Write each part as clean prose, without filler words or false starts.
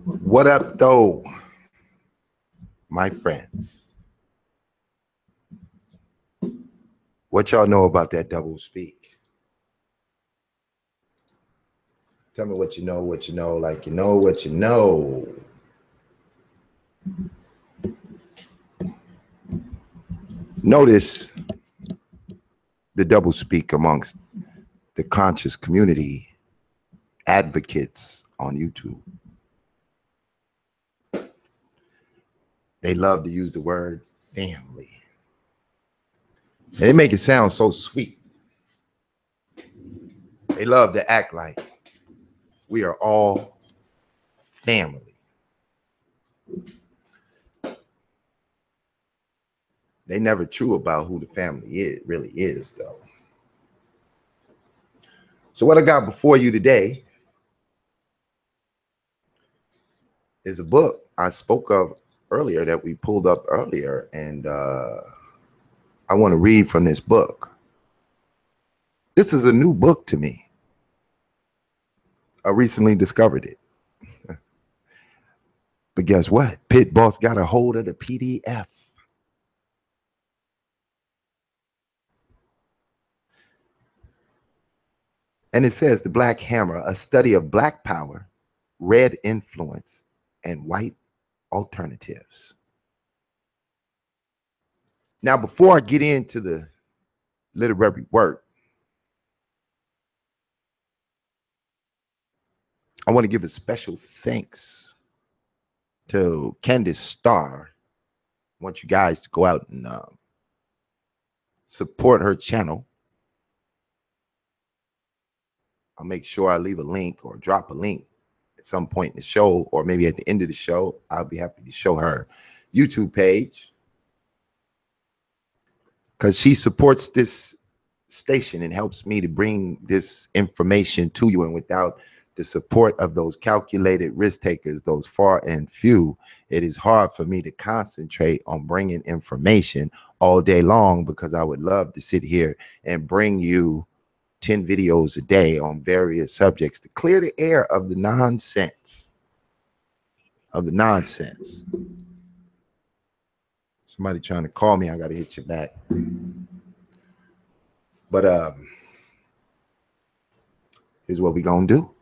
What up, though, my friends? What y'all know about that double speak? Tell me what you know, like you know what you know. Notice the double speak amongst the conscious community advocates on YouTube. They love to use the word family. And they make it sound so sweet. They love to act like we are all family. They never true about who the family really is, though. So what I got before you today is a book I spoke of earlier that we pulled up earlier, and I want to read from this book. This is a new book to me. I recently discovered it. But guess what? Pit Boss got a hold of the PDF. And it says The Black Hammer, a study of Black power, red influence, and white alternatives. Now, before I get into the literary work, I want to give a special thanks to Candace Starr. I want you guys to go out and support her channel. I'll make sure I leave a link or drop a link at some point in the show, or maybe at the end of the show. I'll be happy to show her YouTube page, because she supports this station and helps me to bring this information to you. And without the support of those calculated risk takers, those far and few, it is hard for me to concentrate on bringing information all day long, because I would love to sit here and bring you 10 videos a day on various subjects to clear the air of the nonsense. Somebody trying to call me, I got to hit you back. But here's what we're going to do.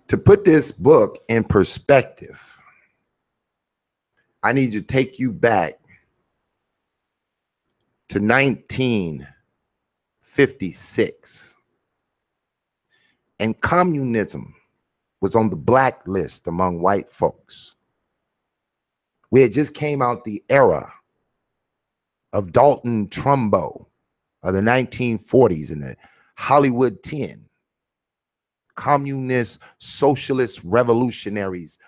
To put this book in perspective, I need to take you back to 1956. And communism was on the blacklist among white folks. We had just came out the era of Dalton Trumbo of the 1940s and the Hollywood 10. Communist, socialist revolutionaries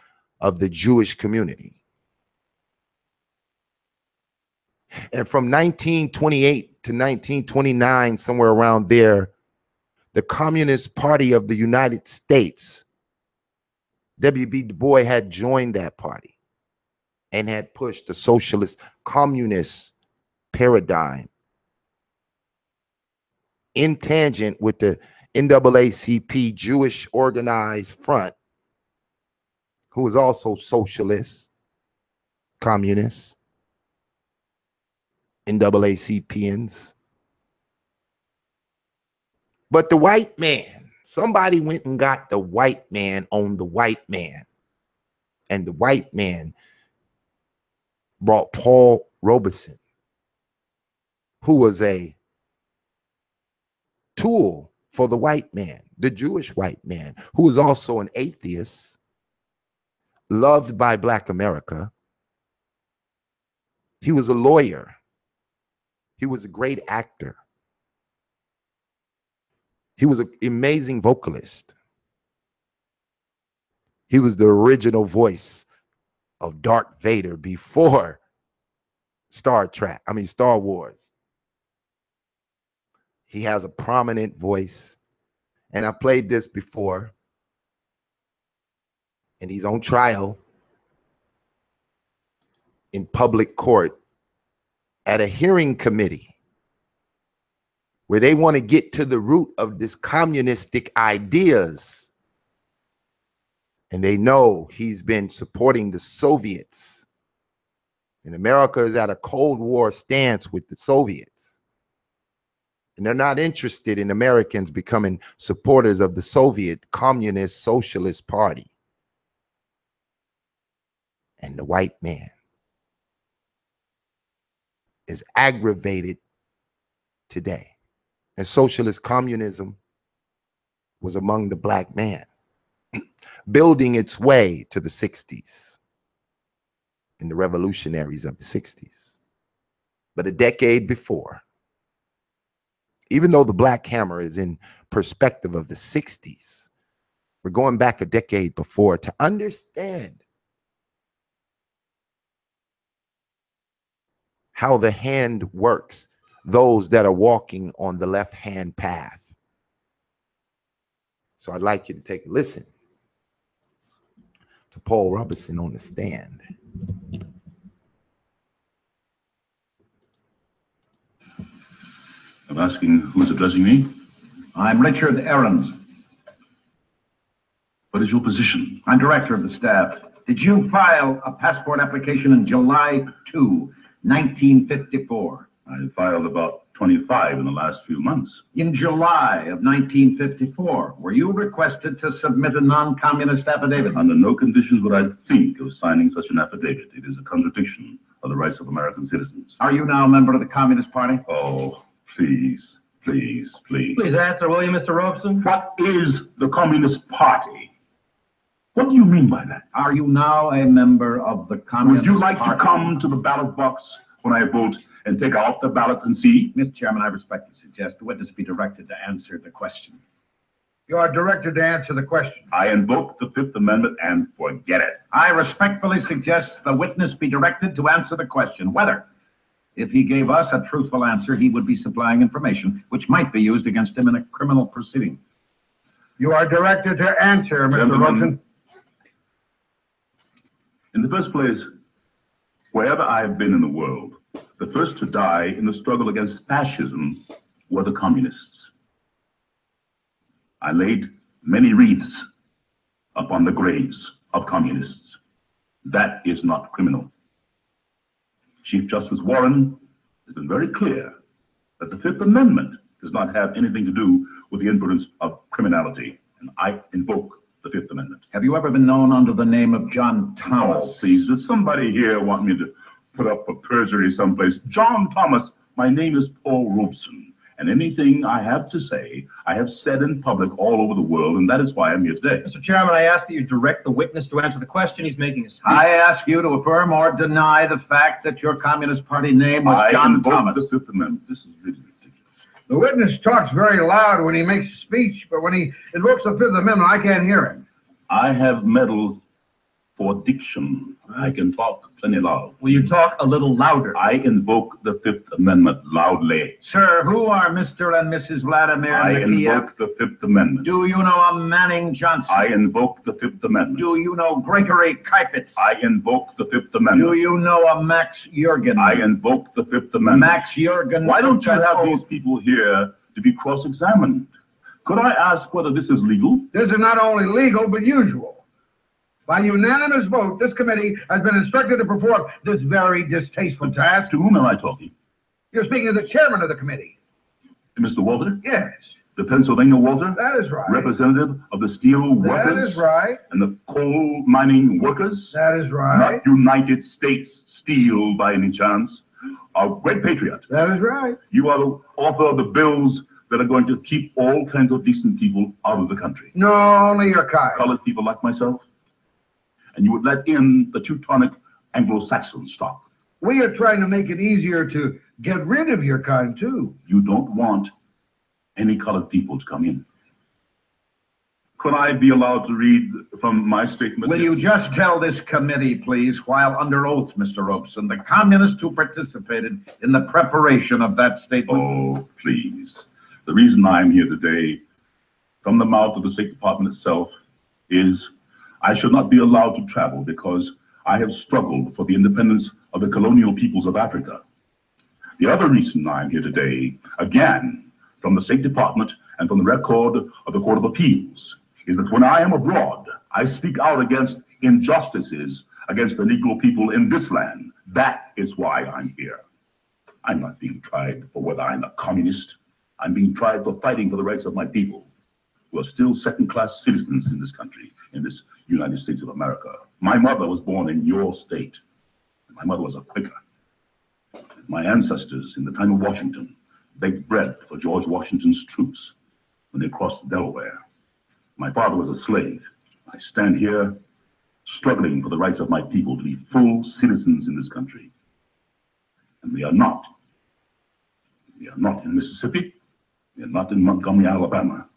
of the Jewish community. And from 1928 to 1929, somewhere around there, the Communist Party of the United States, W.B. Du Bois, had joined that party and had pushed the socialist communist paradigm in tangent with the NAACP Jewish Organized Front, who was also socialist, communist, NAACPians. But the white man, somebody went and got the white man on the white man. And the white man brought Paul Robeson, who was a tool for the white man, the Jewish white man, who was also an atheist, loved by Black America. He was a lawyer. He was a great actor. He was an amazing vocalist. He was the original voice of Darth Vader before Star Wars. He has a prominent voice. And I played this before. And he's on trial in public court at a hearing committee where they want to get to the root of this communistic ideas. And they know he's been supporting the Soviets. And America is at a Cold War stance with the Soviets. And they're not interested in Americans becoming supporters of the Soviet Communist Socialist Party. And the white man is aggravated today. And socialist communism was among the black man, building its way to the 60s and the revolutionaries of the 60s. But a decade before, even though the Black Hammer is in perspective of the 60s, we're going back a decade before to understand how the hand works, those that are walking on the left-hand path. So I'd like you to take a listen to Paul Robeson on the stand. I'm asking who's addressing me? I'm Richard Aarons. What is your position? I'm director of the staff. Did you file a passport application in July 2, 1954? I filed about 25 in the last few months. In July of 1954, were you requested to submit a non-communist affidavit? Under no conditions would I think of signing such an affidavit. It is a contradiction of the rights of American citizens. Are you now a member of the Communist Party? Oh, please, please, please. Please answer, will you, Mr. Robeson? What is the Communist Party? What do you mean by that? Are you now a member of the Communist Party? Would you like to come to the ballot box when I vote and take out the ballot and see? Mr. Chairman, I respectfully suggest the witness be directed to answer the question. You are directed to answer the question. I invoke the Fifth Amendment and forget it. I respectfully suggest the witness be directed to answer the question whether, if he gave us a truthful answer, he would be supplying information which might be used against him in a criminal proceeding. You are directed to answer, Mr. Gentlemen, Robeson. in the first place, wherever I have been in the world, the first to die in the struggle against fascism were the communists. I laid many wreaths upon the graves of communists. That is not criminal. Chief Justice Warren has been very clear that the Fifth Amendment does not have anything to do with the influence of criminality, and I invoke the Fifth Amendment. Have you ever been known under the name of John Thomas? Oh, please, does somebody here want me to put up for perjury someplace? John Thomas, my name is Paul Robeson, and anything I have to say, I have said in public all over the world, and that is why I'm here today. Mr. Chairman, I ask that you direct the witness to answer the question. He's making a speech. I ask you to affirm or deny the fact that your Communist Party name was John Thomas. The Fifth Amendment. This is really ridiculous. The witness talks very loud when he makes a speech, but when he invokes the Fifth Amendment, I can't hear him. I have medals for diction. I can talk plenty loud. Will you talk a little louder? I invoke the Fifth Amendment loudly. Sir, who are Mr. and Mrs. Vladimir I Nikiev? invoke the Fifth Amendment. Do you know a Manning Johnson? I invoke the Fifth Amendment. Do you know Gregory Kifetz? I invoke the Fifth Amendment. Do you know a Max Jurgen? I invoke the Fifth Amendment. Max Jurgen. Why don't you have these people here to be cross-examined? Could I ask whether this is legal? This is not only legal, but usual. By unanimous vote, this committee has been instructed to perform this very distasteful task. To whom am I talking? You're speaking to the chairman of the committee. Mr. Walter? Yes, The Pennsylvania Walter? that is right. Representative of the steel That workers? is right. And the coal mining workers? That is right. Not United States Steel by any chance. A great patriot. That is right. You are the author of the bills that are going to keep all kinds of decent people out of the country. No, only your kind. Colored people like myself. And you would let in the Teutonic Anglo-Saxon stock. We are trying to make it easier to get rid of your kind, too. You don't want any colored people to come in. Could I be allowed to read from my statement? Will you just tell this committee, please, while under oath, Mr. Robeson, the communists who participated in the preparation of that statement? Oh, please. The reason I'm here today, from the mouth of the State Department itself, is I should not be allowed to travel because I have struggled for the independence of the colonial peoples of Africa. The other reason I'm here today, again, from the State Department and from the record of the Court of Appeals, is that when I am abroad, I speak out against injustices against the Negro people in this land. That is why I'm here. I'm not being tried for whether I'm a communist. I'm being tried for fighting for the rights of my people, who are still second-class citizens in this country, in this United States of America. My mother was born in your state. My mother was a Quaker. My ancestors in the time of Washington baked bread for George Washington's troops when they crossed Delaware. My father was a slave. I stand here struggling for the rights of my people to be full citizens in this country. And we are not. We are not in Mississippi. We are not in Montgomery, Alabama.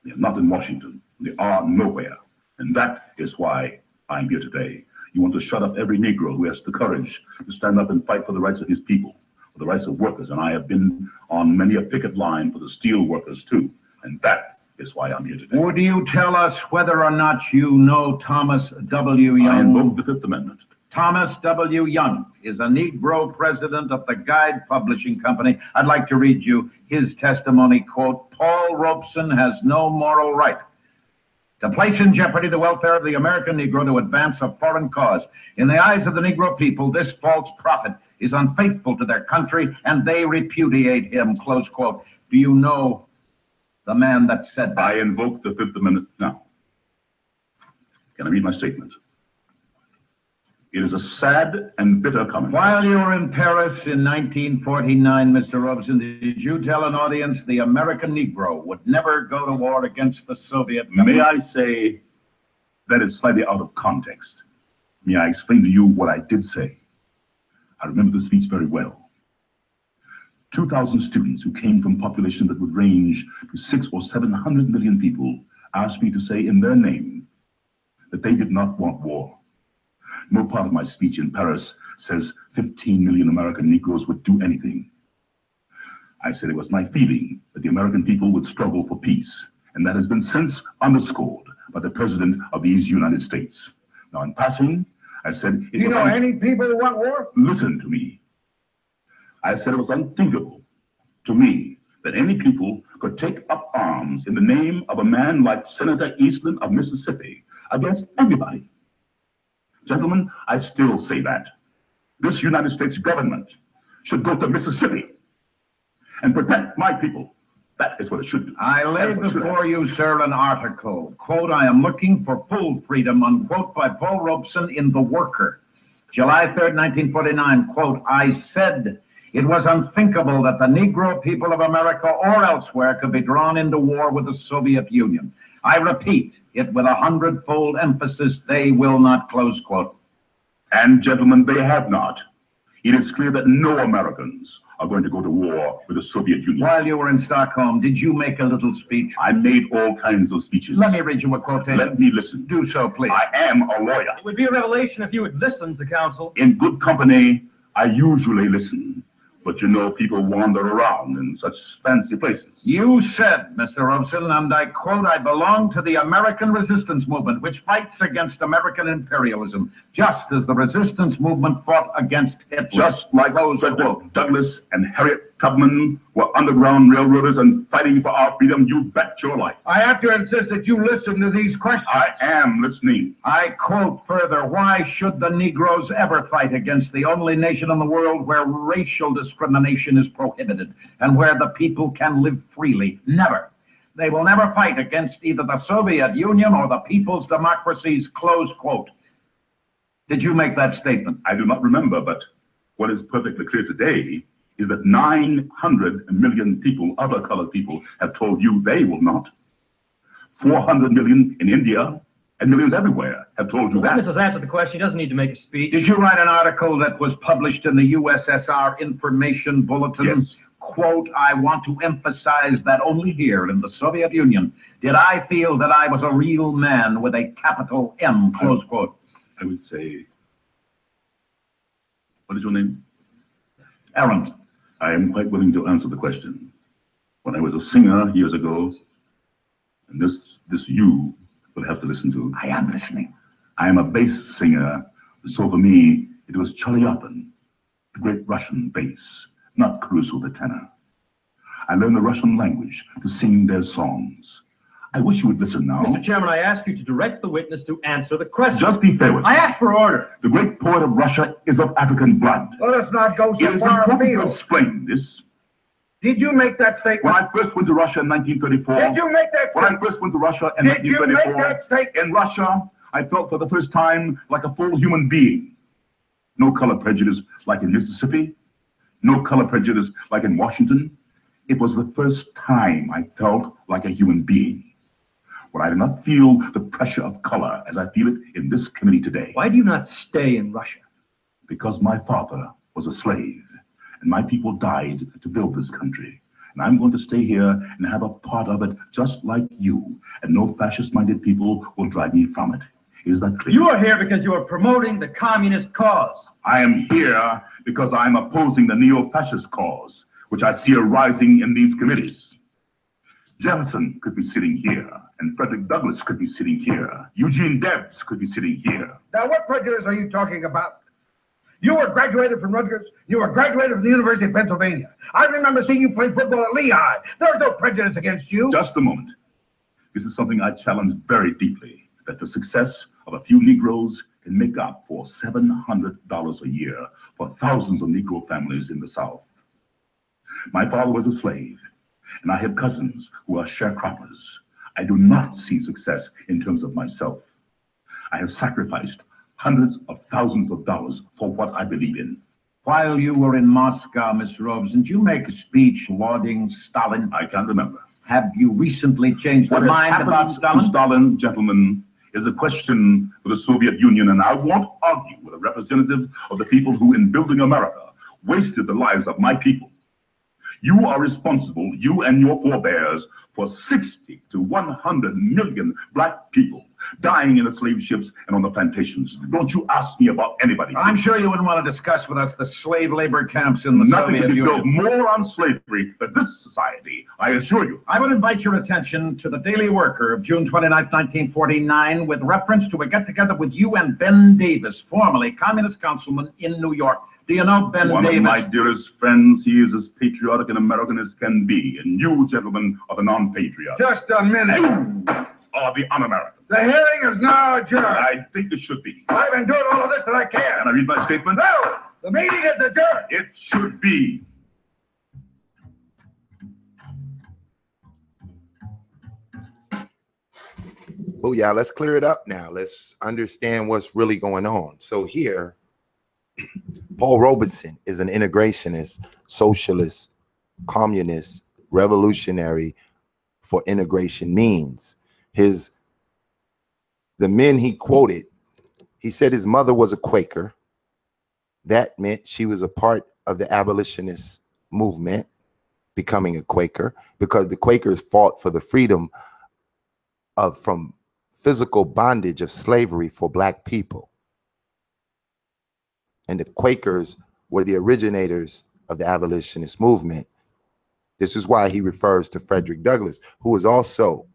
We are not in Washington. We are nowhere. And that is why I'm here today. You want to shut up every Negro who has the courage to stand up and fight for the rights of his people, for the rights of workers. And I have been on many a picket line for the steel workers too. And that is why I'm here today. Would you tell us whether or not you know Thomas W. Young? I invoke the Fifth Amendment. Thomas W. Young is a Negro president of the Guide Publishing Company. I'd like to read you his testimony, quote, Paul Robeson has no moral right to place in jeopardy the welfare of the American Negro to advance a foreign cause. In the eyes of the Negro people, this false prophet is unfaithful to their country, and they repudiate him, close quote. Do you know the man that said that? I invoke the Fifth Amendment now. Can I read my statement? It is a sad and bitter comment. While you were in Paris in 1949, Mr. Robeson, did you tell an audience the American Negro would never go to war against the Soviet government? May I say that is slightly out of context? May I explain to you what I did say? I remember the speech very well. 2,000 students who came from populations that would range to 600 or 700 million people asked me to say in their name that they did not want war. No part of my speech in Paris says 15 million American Negroes would do anything. I said it was my feeling that the American people would struggle for peace, and that has been since underscored by the President of these United States. Now, in passing, I said... Do you know any people who want war? Listen to me. I said it was unthinkable to me that any people could take up arms in the name of a man like Senator Eastland of Mississippi against everybody. Gentlemen, I still say that. This United States government should go to Mississippi and protect my people. That is what it should do. I lay before you, sir, an article, quote, I am looking for full freedom, unquote, by Paul Robeson in The Worker. July 3rd, 1949, quote, I said it was unthinkable that the Negro people of America or elsewhere could be drawn into war with the Soviet Union. I repeat it with 100-fold emphasis, they will not, close quote. And gentlemen, they have not. It is clear that no Americans are going to go to war with the Soviet Union. While you were in Stockholm, did you make a little speech? I made all kinds of speeches. Let me read you a quotation. Let me listen. Do so, please. I am a lawyer. It would be a revelation if you would listen to counsel. In good company, I usually listen. But you know, people wander around in such fancy places. You said, Mr. Robeson, and I quote, I belong to the American resistance movement, which fights against American imperialism, just as the resistance movement fought against Hitler. Just like Frederick Douglass and Harriet Tubman were underground railroaders and fighting for our freedom, you bet your life. I have to insist that you listen to these questions. I am listening. I quote further, why should the Negroes ever fight against the only nation in the world where racial discrimination is prohibited and where the people can live freely? Never. They will never fight against either the Soviet Union or the people's democracies, close quote. Did you make that statement? I do not remember, but what is perfectly clear today is that 900 million people, other colored people, have told you they will not. 400 million in India and millions everywhere have told you that. Witness has answered the question. He doesn't need to make a speech. Did you write an article that was published in the USSR Information Bulletin? Yes. Quote, I want to emphasize that only here in the Soviet Union did I feel that I was a real man with a capital M, close quote. I would say, what is your name? Aaron. I am quite willing to answer the question. When I was a singer years ago, and this you will have to listen to. I am listening. I am a bass singer, so for me, it was Chelyabin, the great Russian bass, not Caruso the tenor. I learned the Russian language to sing their songs. I wish you would listen now. Mr. Chairman, I ask you to direct the witness to answer the question. Just be fair with me. I ask for order. The great poet of Russia is of African blood. Let us not go It so is far important to afield. explain this. Did you make that When statement? I first went to Russia in 1934, Did you make that when I statement? first went to Russia in Did you make 1934, that statement? in Russia, I felt for the first time like a full human being. No color prejudice like in Mississippi. No color prejudice like in Washington. It was the first time I felt like a human being. When I did not feel the pressure of color as I feel it in this committee today. Why do you not stay in Russia? Because my father was a slave and my people died to build this country. And I'm going to stay here and have a part of it just like you. And no fascist-minded people will drive me from it. Is that clear? You are here because you are promoting the communist cause. I am here because I'm opposing the neo-fascist cause, which I see arising in these committees. Jefferson could be sitting here, and Frederick Douglass could be sitting here. Eugene Debs could be sitting here. Now, what prejudice are you talking about? You were graduated from Rutgers. You were graduated from the University of Pennsylvania. I remember seeing you play football at Lehigh. There was no prejudice against you. Just a moment. This is something I challenge very deeply, that the success of a few Negroes can make up for $700 a year for thousands of Negro families in the South. My father was a slave, and I have cousins who are sharecroppers. I do not see success in terms of myself. I have sacrificed hundreds of thousands of dollars for what I believe in. While you were in Moscow, Mr. Robeson, did you make a speech lauding Stalin? I can't remember. Have you recently changed your What has mind happened about to Stalin? Stalin, gentlemen, is a question for the Soviet Union, and I won't argue with a representative of the people who, in building America, wasted the lives of my people. You are responsible, you and your forebears, for 60 to 100 million black people dying in the slave ships and on the plantations. Don't you ask me about anybody. I'm sure you wouldn't want to discuss with us the slave labor camps in the Nothing Soviet can be built Union. more on slavery than this society, I assure you. I would invite your attention to the Daily Worker of June 29, 1949, with reference to a get-together with you and Ben Davis, formerly communist councilman in New York. Do you know Ben One Davis? of my dearest friends. He is as patriotic an American as can be, and you, gentlemen, are the non-patriots. Just a minute. Are the un-American. The hearing is now adjourned. I think it should be. I've endured all of this that I can. Can I read my statement? No, the meeting is adjourned. It should be. Oh yeah, let's clear it up now. Let's understand what's really going on. So here, Paul Robeson is an integrationist, socialist, communist, revolutionary for integration means. The men he quoted, he said his mother was a Quaker. That meant she was a part of the abolitionist movement, becoming a Quaker, because the Quakers fought for the freedom from physical bondage of slavery for black people. And the Quakers were the originators of the abolitionist movement. This is why he refers to Frederick Douglass, who was also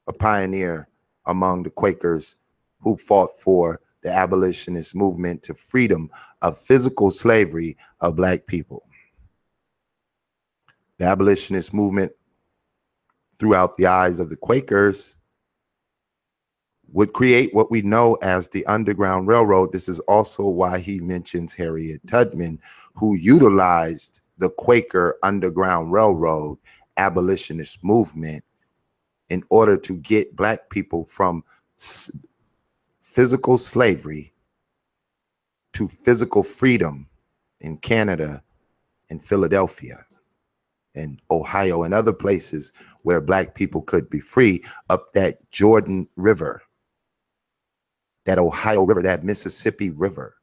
a pioneer among the Quakers who fought for the abolitionist movement to freedom of physical slavery of black people. The abolitionist movement, throughout the eyes of the Quakers, would create what we know as the Underground Railroad. This is also why he mentions Harriet Tubman, who utilized the Quaker Underground Railroad abolitionist movement in order to get black people from physical slavery to physical freedom in Canada and Philadelphia and Ohio and other places where black people could be free, up that Jordan River, that Ohio River, that Mississippi River,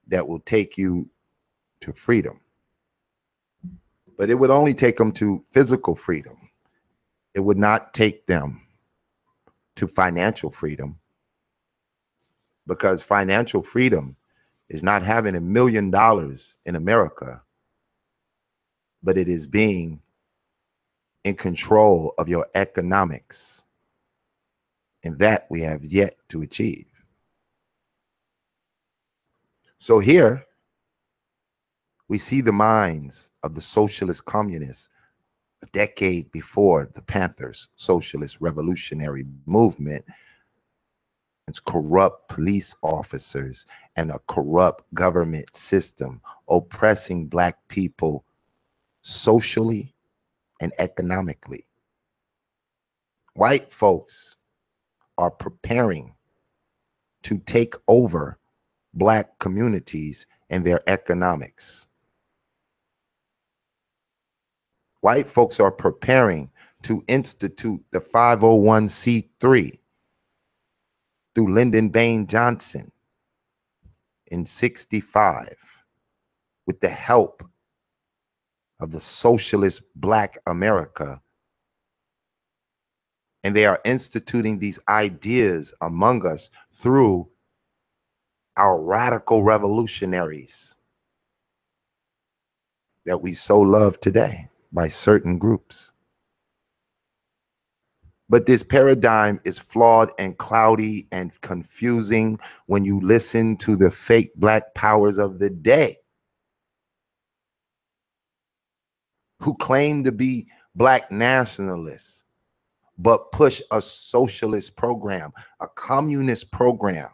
that will take you to freedom. But it would only take them to physical freedom. It would not take them to financial freedom, because financial freedom is not having $1 million in America, but it is being in control of your economics. And that we have yet to achieve. So here we see the minds of the socialist communists a decade before the Panthers Socialist Revolutionary Movement, it's corrupt police officers and a corrupt government system oppressing Black people socially and economically. White folks are preparing to take over Black communities and their economics. White folks are preparing to institute the 501c3 through Lyndon Baines Johnson in '65 with the help of the socialist Black America. And they are instituting these ideas among us through our radical revolutionaries that we so love today by certain groups. But this paradigm is flawed and cloudy and confusing when you listen to the fake Black powers of the day who claim to be Black nationalists, but push a socialist program, a communist program.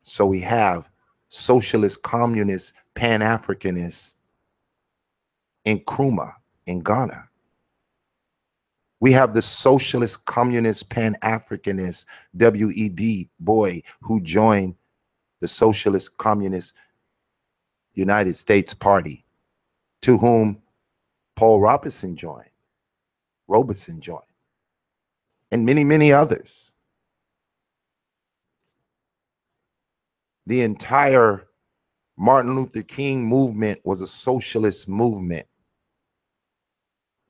So we have socialist, communist, Pan-Africanists in Nkrumah in Ghana. We have the socialist, communist, Pan-Africanist W.E.B. Boy who joined the Socialist Communist United States Party, to whom Paul Robeson joined, and many, many others. The entire Martin Luther King movement was a socialist movement.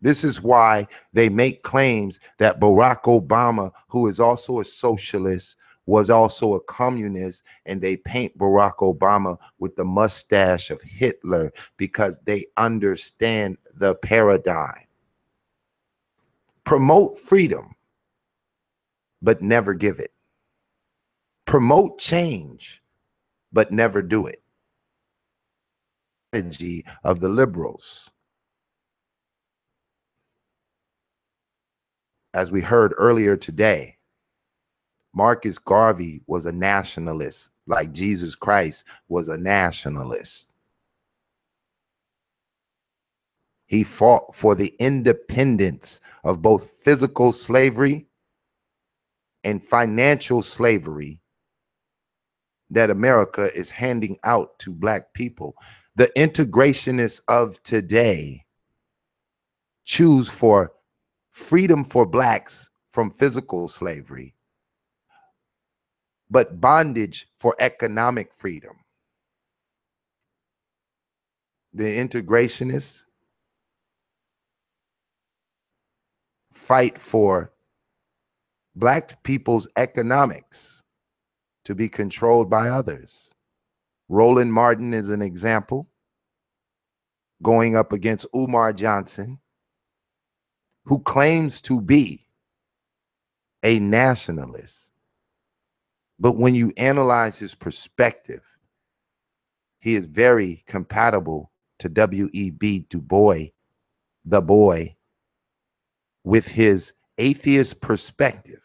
This is why they make claims that Barack Obama, who is also a socialist, was also a communist, and they paint Barack Obama with the mustache of Hitler because they understand the paradigm. Promote freedom, but never give it. Promote change, but never do it. Strategy of the liberals. As we heard earlier today, Marcus Garvey was a nationalist, like Jesus Christ was a nationalist. He fought for the independence of both physical slavery and financial slavery that America is handing out to Black people. The integrationists of today choose for freedom for Blacks from physical slavery, but bondage for economic freedom. The integrationists fight for Black people's economics to be controlled by others. Roland Martin is an example, going up against Umar Johnson, who claims to be a nationalist. But when you analyze his perspective, he is very compatible to W.E.B. Du Bois, the boy, with his atheist perspective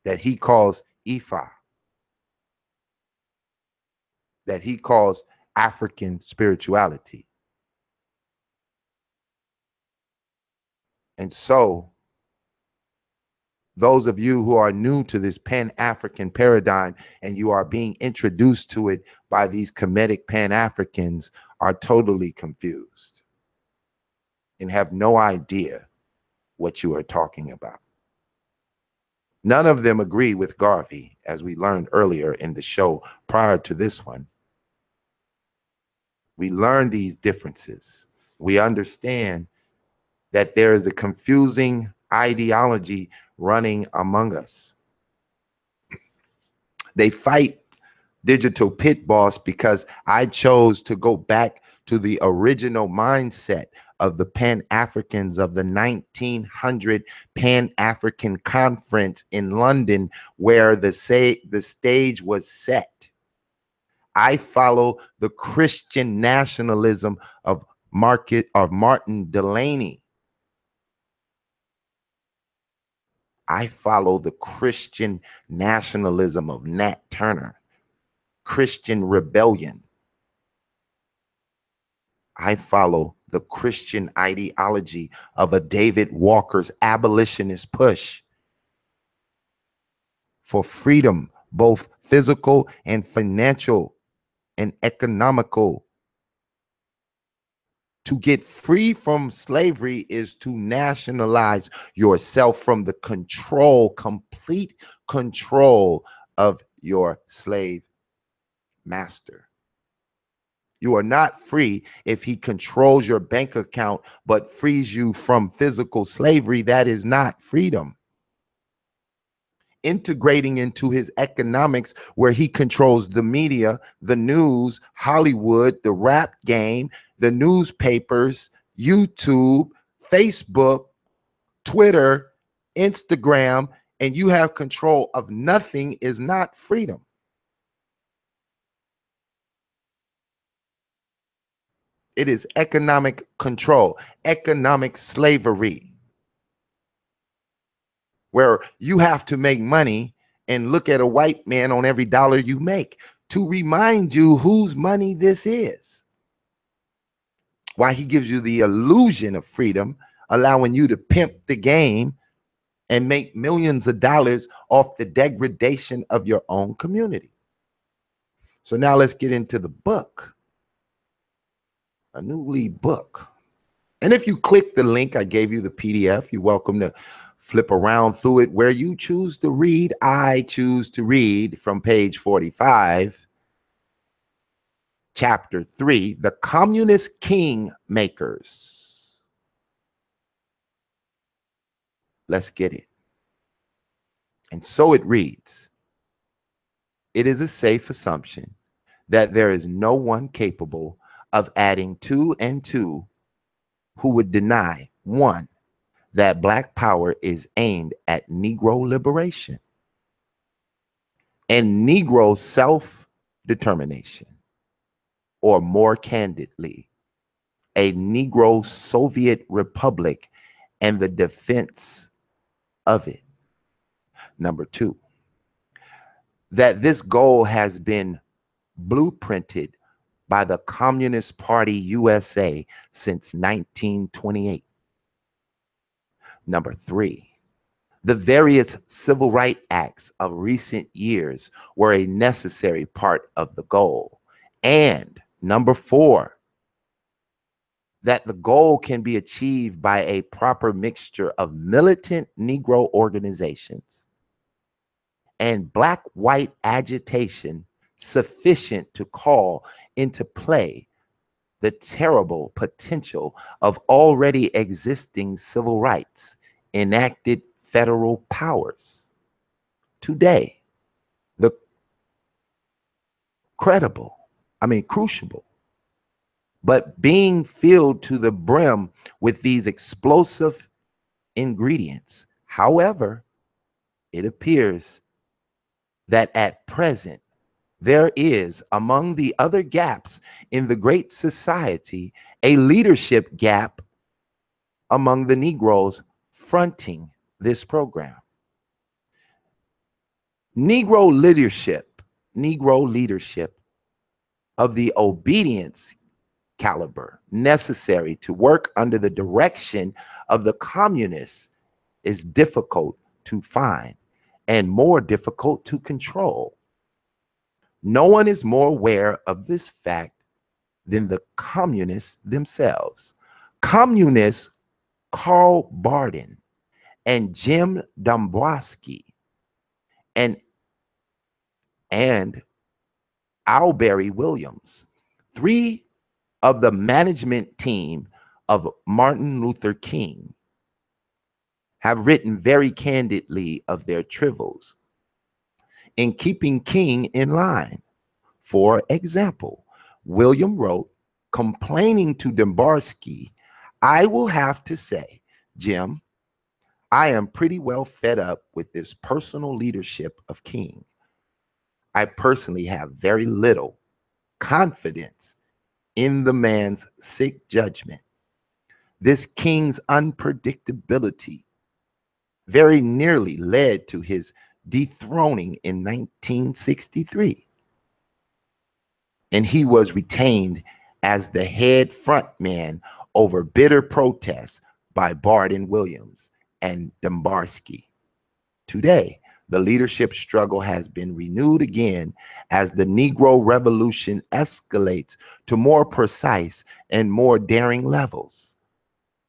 that he calls Ifa, that he calls African spirituality. And so, those of you who are new to this Pan-African paradigm and you are being introduced to it by these Kemetic Pan-Africans are totally confused and have no idea what you are talking about. None of them agree with Garvey, as we learned earlier in the show prior to this one. We learn these differences. We understand that there is a confusing ideology running among us. They fight Digital Pit Boss because I chose to go back to the original mindset of the Pan-Africans of the 1900 Pan-African Conference in London, where the stage was set. I follow the Christian nationalism of Martin Delaney. I follow the Christian nationalism of Nat Turner, Christian rebellion. I follow the Christian ideology of a David Walker's abolitionist push for freedom, both physical and financial and economical. To get free from slavery is to nationalize yourself from the control, complete control of your slave master. You are not free if he controls your bank account, but frees you from physical slavery. That is not freedom. Integrating into his economics where he controls the media, the news, Hollywood, the rap game, the newspapers, YouTube, Facebook, Twitter, Instagram, and you have control of nothing is not freedom. It is economic control, economic slavery, where you have to make money and look at a white man on every dollar you make to remind you whose money this is. Why he gives you the illusion of freedom, allowing you to pimp the game and make millions of dollars off the degradation of your own community. So now let's get into the book. A new lead book. And if you click the link, I gave you the PDF. You're welcome to flip around through it where you choose to read. I choose to read from page 45, chapter 3, The Communist King Makers. Let's get it. And so it reads, it is a safe assumption that there is no one capable of adding 2 and 2 who would deny, 1, that Black power is aimed at Negro liberation and Negro self-determination, or more candidly, a Negro Soviet Republic and the defense of it. Number 2, that this goal has been blueprinted by the Communist Party USA since 1928. Number 3, the various civil rights acts of recent years were a necessary part of the goal. And number 4, that the goal can be achieved by a proper mixture of militant Negro organizations and Black-white agitation sufficient to call into play the terrible potential of already existing civil rights, enacted federal powers. Today, the crucible, but being filled to the brim with these explosive ingredients. However, it appears that at present, there is, among the other gaps in the great society, a leadership gap among the Negroes fronting this program. Negro leadership of the obedience caliber necessary to work under the direction of the communists is difficult to find and more difficult to control. No one is more aware of this fact than the communists themselves. Communists Carl Barden and Jim Dombrowski and Albury Williams, 3 of the management team of Martin Luther King, have written very candidly of their travails in keeping King in line. For example, William wrote, complaining to Dombrowski, I will have to say, Jim, I am pretty well fed up with this personal leadership of King. I personally have very little confidence in the man's sick judgment. This king's unpredictability very nearly led to his dethroning in 1963. And he was retained as the head frontman over bitter protests by Barden Williams and Dombarski. Today, the leadership struggle has been renewed again as the Negro Revolution escalates to more precise and more daring levels.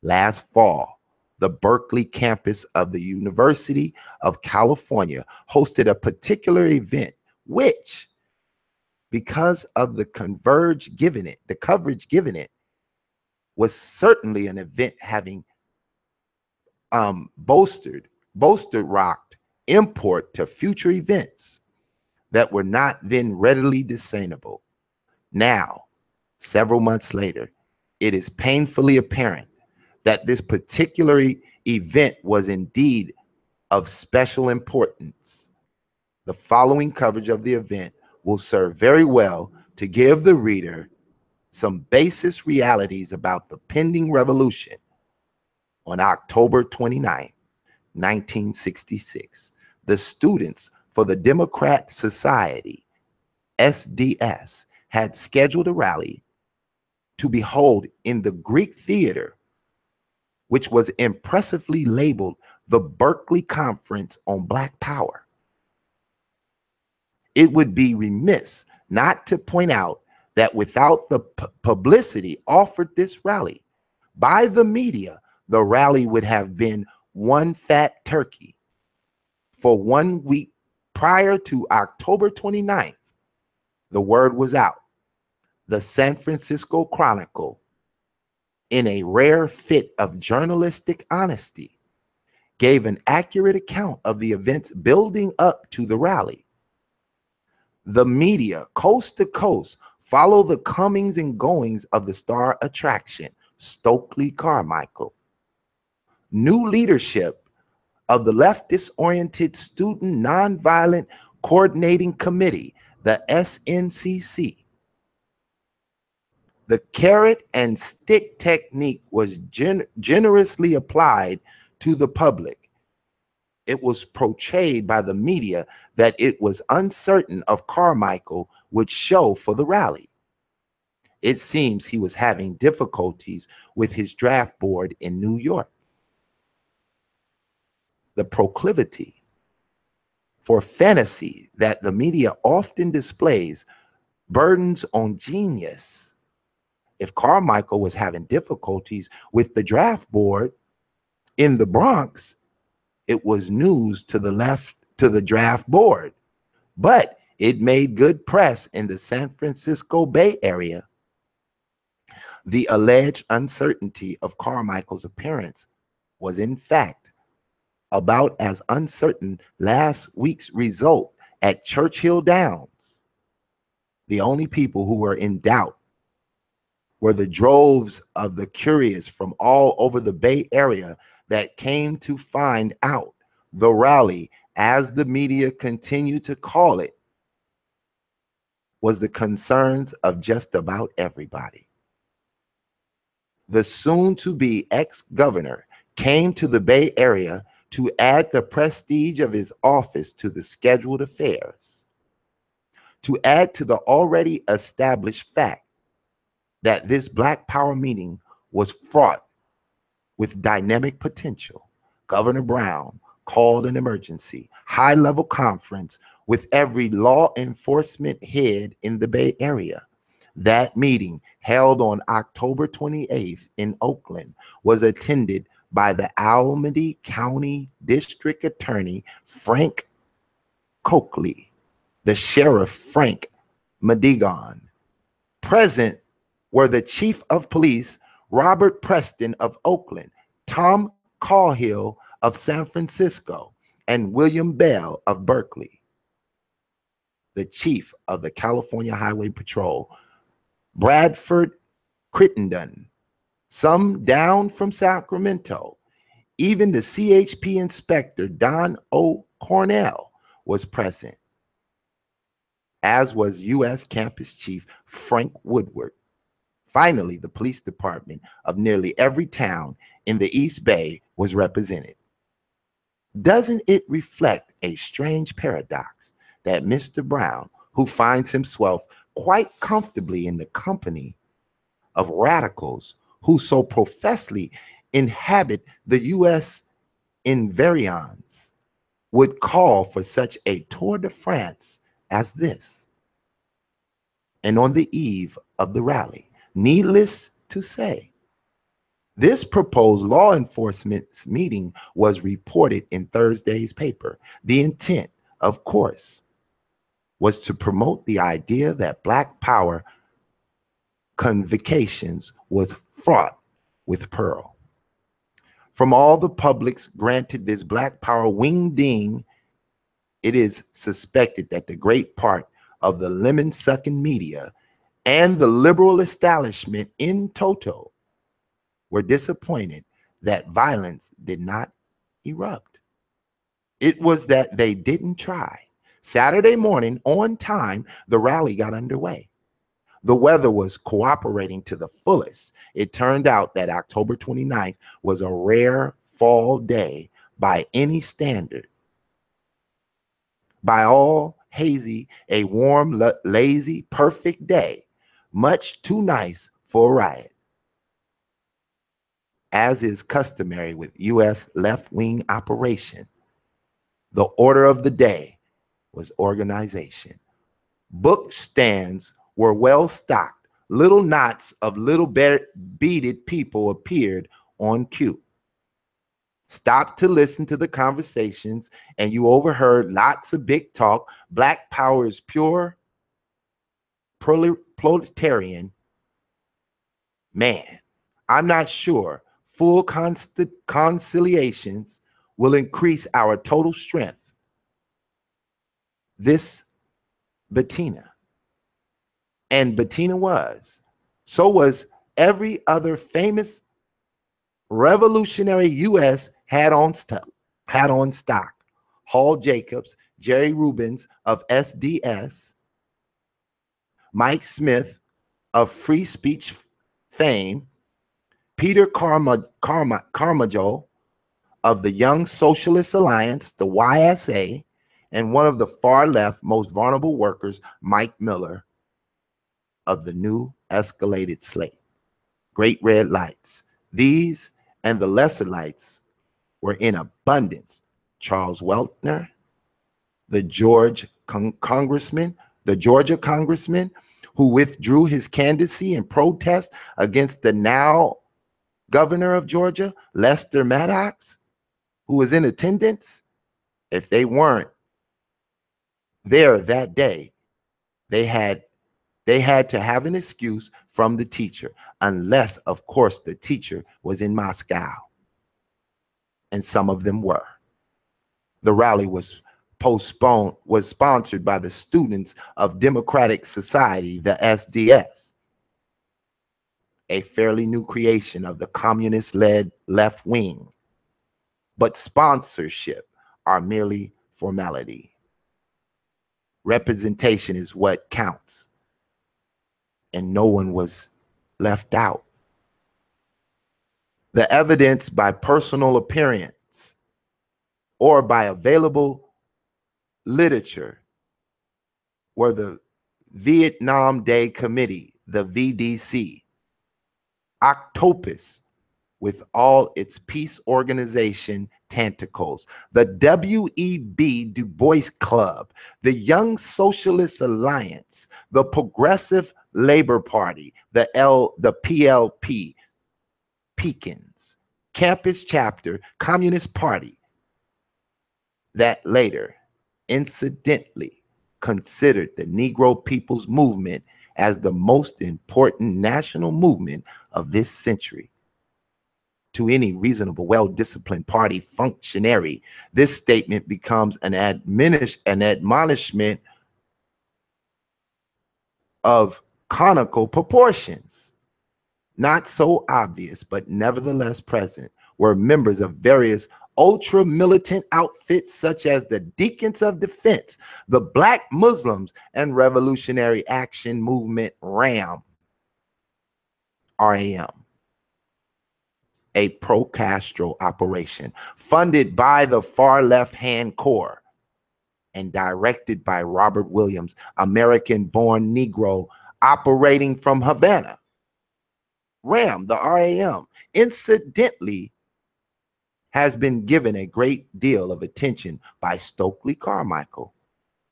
Last fall, the Berkeley campus of the University of California hosted a particular event which, because of the coverage given it, was certainly an event having bolstered rocked import to future events that were not then readily discernible. Now, several months later, it is painfully apparent that this particular event was indeed of special importance. The following coverage of the event will serve very well to give the reader some basis realities about the pending revolution. On October 29, 1966, the Students for the Democrat Society, SDS, had scheduled a rally to be held in the Greek Theater, which was impressively labeled the Berkeley Conference on Black Power. It would be remiss not to point out that without the publicity offered this rally by the media, the rally would have been one fat turkey. For 1 week prior to October 29th, the word was out. The San Francisco Chronicle, in a rare fit of journalistic honesty, gave an accurate account of the events building up to the rally. The media, coast to coast, follow the comings and goings of the star attraction, Stokely Carmichael. New leadership of the leftist-oriented Student Nonviolent Coordinating Committee, the SNCC. The carrot and stick technique was generously applied to the public. It was portrayed by the media that it was uncertain if Carmichael would show for the rally. It seems he was having difficulties with his draft board in New York. The proclivity for fantasy that the media often displays burdens on genius. If Carmichael was having difficulties with the draft board in the Bronx, it was news to the draft board, but it made good press in the San Francisco Bay Area. The alleged uncertainty of Carmichael's appearance was in fact about as uncertain last week's result at Churchill Downs. The only people who were in doubt were the droves of the curious from all over the Bay Area that came to find out the rally, as the media continued to call it, was the concerns of just about everybody. The soon-to-be ex-governor came to the Bay Area to add the prestige of his office to the scheduled affairs, to add to the already established fact that this Black Power meeting was fraught with dynamic potential. Governor Brown called an emergency high-level conference with every law enforcement head in the Bay Area. That meeting, held on October 28th in Oakland, was attended by the Alameda County District Attorney Frank Coakley, the Sheriff Frank Madigan. Present were the Chief of Police Robert Preston of Oakland, Tom Cahill of San Francisco, and William Bell of Berkeley. The Chief of the California Highway Patrol, Bradford Crittenden, some down from Sacramento. Even the CHP Inspector Don O. Cornell was present, as was U.S. Campus Chief Frank Woodward. Finally, the police department of nearly every town in the East Bay was represented. Doesn't it reflect a strange paradox that Mr. Brown, who finds himself quite comfortably in the company of radicals who so professedly inhabit the U.S. environs, would call for such a tour de France as this? And on the eve of the rally, needless to say, this proposed law enforcement meeting was reported in Thursday's paper. The intent, of course, was to promote the idea that Black Power convocations was fraught with peril. From all the publics granted this Black Power wing-ding, it is suspected that the great part of the lemon-sucking media and the liberal establishment in toto were disappointed that violence did not erupt. It was that they didn't try. Saturday morning, on time, the rally got underway. The weather was cooperating to the fullest. It turned out that October 29th was a rare fall day by any standard. By all hazy, a warm, lazy, perfect day, much too nice for a riot. As is customary with U.S. left-wing operation, the order of the day was organization. Book stands were well stocked. Little knots of little beaded people appeared on cue. Stop to listen to the conversations, and you overheard lots of big talk. Black Power is pure proletarian. Man, I'm not sure full conciliations will increase our total strength. This Bettina. And Bettina was. So was every other famous revolutionary U.S. had on stock. Hall Jacobs, Jerry Rubens of SDS, Mike Smith of Free Speech fame, Peter Carmichael of the Young Socialist Alliance, the YSA, and one of the far left most vulnerable workers, Mike Miller of the new escalated slate. Great red lights. These and the lesser lights were in abundance. Charles Weltner, the Georgia congressman who withdrew his candidacy in protest against the now governor of Georgia, Lester Maddox, who was in attendance. If they weren't there that day, they had to have an excuse from the teacher, unless, of course, the teacher was in Moscow. And some of them were. The rally was sponsored by the Students of Democratic Society, the SDS, a fairly new creation of the communist-led left wing. But sponsorship are merely formality. Representation is what counts. And no one was left out. The evidence by personal appearance or by available literature were the Vietnam Day Committee, the VDC, Octopus with all its peace organization tentacles, the W.E.B. Du Bois Club, the Young Socialist Alliance, the Progressive Labor Party, the PLP, Pekins, Campus Chapter, Communist Party, that later, incidentally, considered the Negro People's Movement as the most important national movement of this century. To any reasonable, well-disciplined party functionary, this statement becomes an admonishment of conical proportions. Not so obvious, but nevertheless present, were members of various ultra-militant outfits such as the Deacons of Defense, the Black Muslims, and Revolutionary Action Movement, RAM. RAM, a pro-Castro operation funded by the far left-hand core and directed by Robert Williams, American-born Negro operating from Havana. RAM, the RAM, incidentally, has been given a great deal of attention by Stokely Carmichael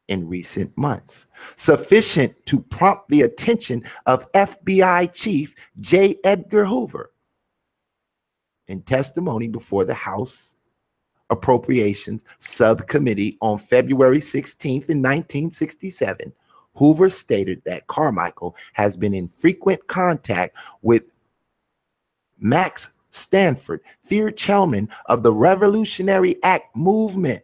in recent months, sufficient to prompt the attention of FBI Chief J. Edgar Hoover. In testimony before the House Appropriations Subcommittee on February 16th in 1967, Hoover stated that Carmichael has been in frequent contact with Max Stanford, feared chairman of the Revolutionary Act movement.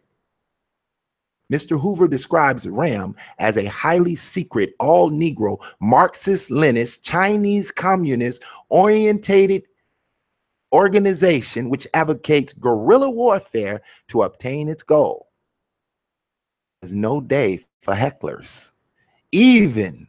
Mr. Hoover describes RAM as a highly secret, all-Negro, Marxist-Leninist, Chinese communist orientated organization which advocates guerrilla warfare to obtain its goal. There's no day for hecklers. Even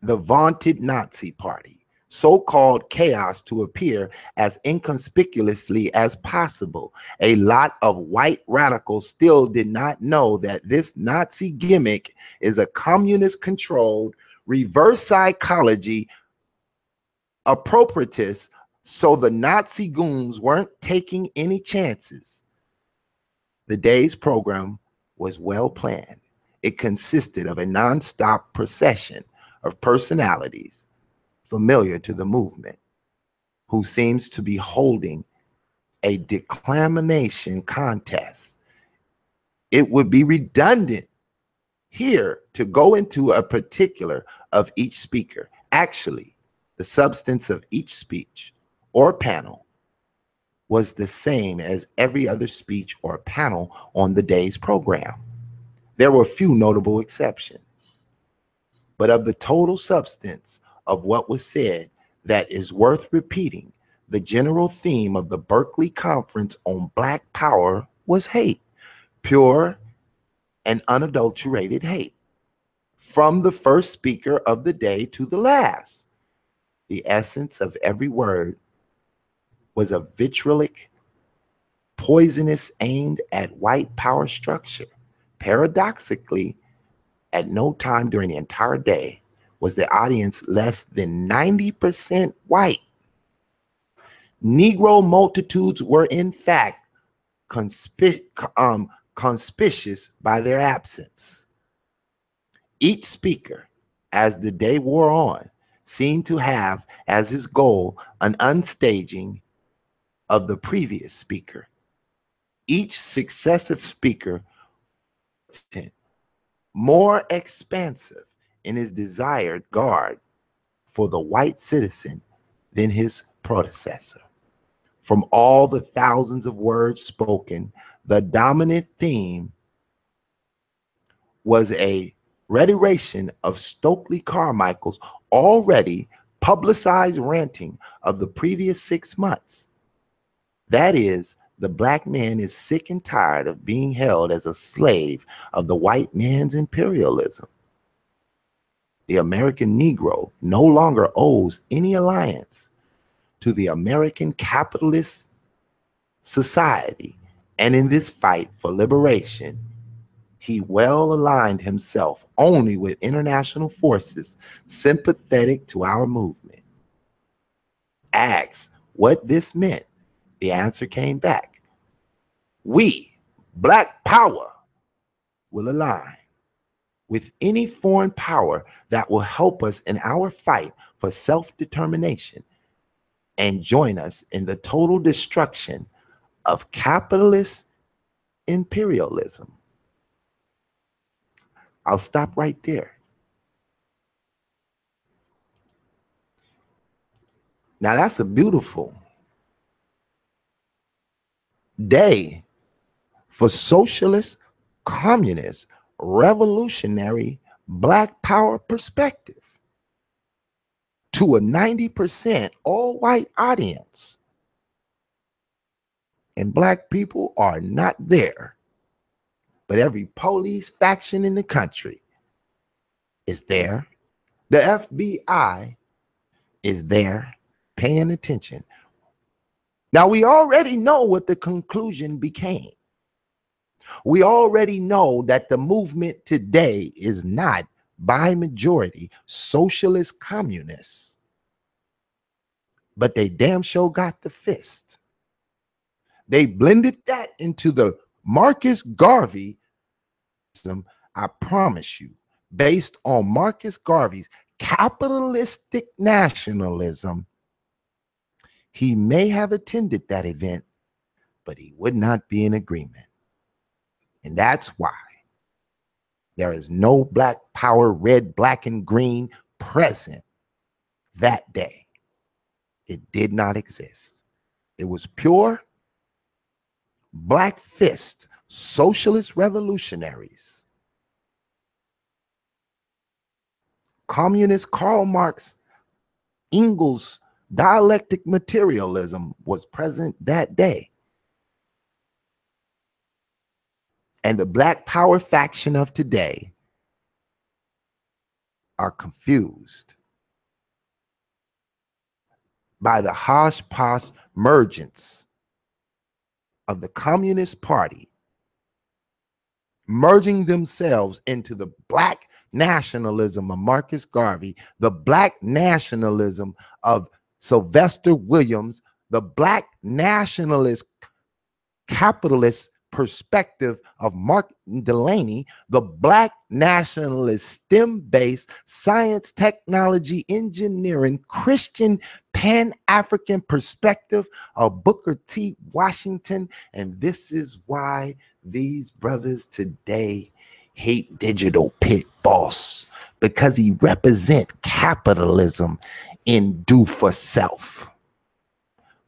the vaunted Nazi Party, so-called chaos to appear as inconspicuously as possible. A lot of white radicals still did not know that this Nazi gimmick is a communist-controlled reverse psychology appropriatist, so the Nazi goons weren't taking any chances. The day's program was well planned. It consisted of a nonstop procession of personalities familiar to the movement, who seems to be holding a declamation contest. It would be redundant here to go into a particular of each speaker. Actually, the substance of each speech or panel was the same as every other speech or panel on the day's program. There were few notable exceptions, but of the total substance of what was said that is worth repeating, the general theme of the Berkeley Conference on Black Power was hate, pure and unadulterated hate, from the first speaker of the day to the last. The essence of every word was a vitriolic, poisonous aimed at white power structure. Paradoxically, at no time during the entire day was the audience less than 90% white. Negro multitudes were in fact conspicuous by their absence. Each speaker, as the day wore on, seemed to have as his goal an unstaging of the previous speaker. Each successive speaker more expansive in his desired guard for the white citizen than his predecessor. From all the thousands of words spoken, the dominant theme was a reiteration of Stokely Carmichael's already publicized ranting of the previous 6 months. That is, the black man is sick and tired of being held as a slave of the white man's imperialism. The American Negro no longer owes any alliance to the American capitalist society, and in this fight for liberation, he well aligned himself only with international forces sympathetic to our movement. Asked what this meant, the answer came back: we, Black Power, will align with any foreign power that will help us in our fight for self-determination and join us in the total destruction of capitalist imperialism. I'll stop right there. Now that's a beautiful day for socialist, communist, revolutionary Black Power perspective to a 90% all-white audience. And Black people are not there. But every police faction in the country is there. The FBI is there. paying attention. Now, we already know what the conclusion became. We already know that the movement today is not by majority socialist communists, but they damn sure got the fist. They blended that into the Marcus Garvey, I promise you, based on Marcus Garvey's capitalistic nationalism. He may have attended that event, but he would not be in agreement. And that's why there is no Black Power, red, black, and green present that day. It did not exist. It was pure black fist socialist revolutionaries. Communist Karl Marx, Engels' dialectic materialism was present that day. And the Black Power faction of today are confused by the hodgepodge mergence of the Communist Party, merging themselves into the black nationalism of Marcus Garvey, the black nationalism of Sylvester Williams, the black nationalist capitalist perspective of Mark Delaney, the black nationalist STEM-based science, technology, engineering, Christian Pan-African perspective of Booker T. Washington. And this is why these brothers today hate Digital Pit Boss, because he represents capitalism in do for self.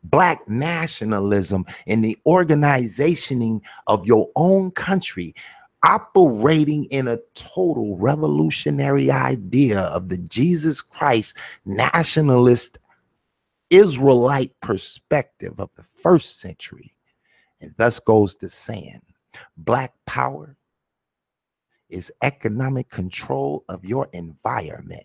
Black nationalism and the organizationing of your own country, operating in a total revolutionary idea of the Jesus Christ nationalist Israelite perspective of the first century. And thus goes the saying, Black power is economic control of your environment.